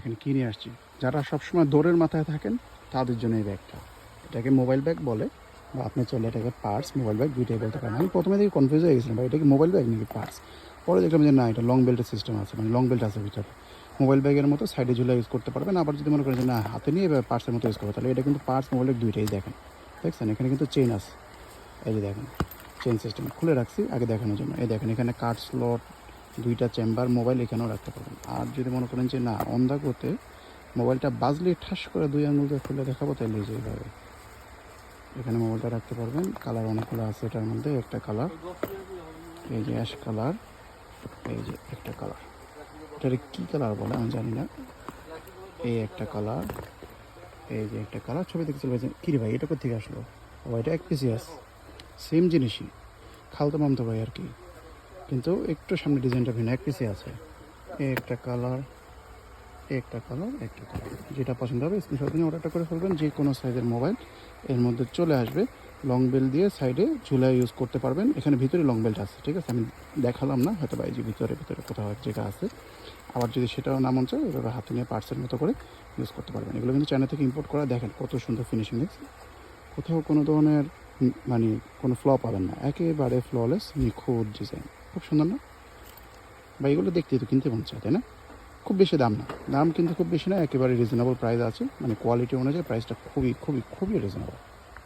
এখানে কিনে আসছি। যারা সবসময় দৌড়ের মাথায় থাকেন তাদের জন্য এই ব্যাগটা। এটাকে মোবাইল ব্যাগ বলে, বা আপনি চাইলে এটাকে পার্স, মোবাইল ব্যাগ দুইটাই বলতে পারেন। আমি প্রথমে থেকে কনফিউজ হয়ে গেছিলাম, এটা কি মোবাইল ব্যাগ নাকি পার্স। পরে দেখলাম যে না, এটা লং বেল্টের সিস্টেম আছে, মানে লং বেল্ট আছে ভিতরে। মোবাইল ব্যাগের মতো সাইডে ঝুলে ইউজ করতে পারবেন। আবার যদি মনে করেন যে না, হাতে নিয়ে এবার পার্সের মতো ইউজ করবো, তাহলে এটা কিন্তু পার্স মোবাইল ব্যাগ দুইটাই। দেখেন, দেখছেন এখানে কিন্তু চেইন আছে। এই যে দেখেন, চেইন সিস্টেম খুলে রাখছি আগে দেখানোর জন্য। এই দেখেন এখানে কার্ড স্লট, দুইটা চেম্বার, মোবাইল এখানেও রাখতে পারবেন। আর যদি মনে করেন যে না, অন দা গোতে মোবাইলটা বাজলে ঠাস করে দুই আঙুল দিয়ে খুলে দেখাবো, তাহলে এইভাবে এখানে মোবাইলটা রাখতে পারবেন। কালার অনেকগুলো আছে এটার মধ্যে। একটা কালার এই যে অ্যাশ কালার, এই যে একটা কালার, এটার কী কালার বলে আমি জানি না। এই একটা কালার, এই যে একটা কালার। ছবি দেখতে চলে কী রে ভাই, এটা কোথেকে আসলো? ও, এটা এক পিসিয়াস, সেম জিনিসই, খালতো মামতো ভাই আর কি, কিন্তু একটু সামনে ডিজাইনটা ভিন্ন। এক পিসে আছে। এই একটা কালার, একটা কালার, একটা কালার, যেটা পছন্দ হবে স্ক্রিনশট নিয়ে অর্ডারটা করে ফেলবেন। যে কোনো সাইজের মোবাইল এর মধ্যে চলে আসবে। লং বেল্ট দিয়ে সাইডে ঝুলায় ইউজ করতে পারবেন। এখানে ভিতরে লং বেল্ট আছে, ঠিক আছে, আমি দেখালাম না হয়তো, বা এই যে ভিতরে ভিতরে কোথাও এক জায়গা আছে। আবার যদি সেটাও না মন চায়, এভাবে হাতে নিয়ে পার্সের মতো করে ইউজ করতে পারবেন। এগুলো কিন্তু চায়না থেকে ইম্পোর্ট করা। দেখেন কত সুন্দর ফিনিশিং, দেখছেন? কোথাও কোনো ধরনের মানে কোনো ফ্ল পাবেন না, একেবারে ফ্ললেস নিখুঁত ডিজাইন। খুব সুন্দর না? বা এগুলো দেখতেই তো কিনতে মন চায়, তাই না? খুব বেশি দাম না, দাম কিন্তু খুব বেশি না, একেবারে রিজনেবল প্রাইস আছে, মানে কোয়ালিটি অনুযায়ী প্রাইসটা খুবই খুবই খুবই রিজনেবল।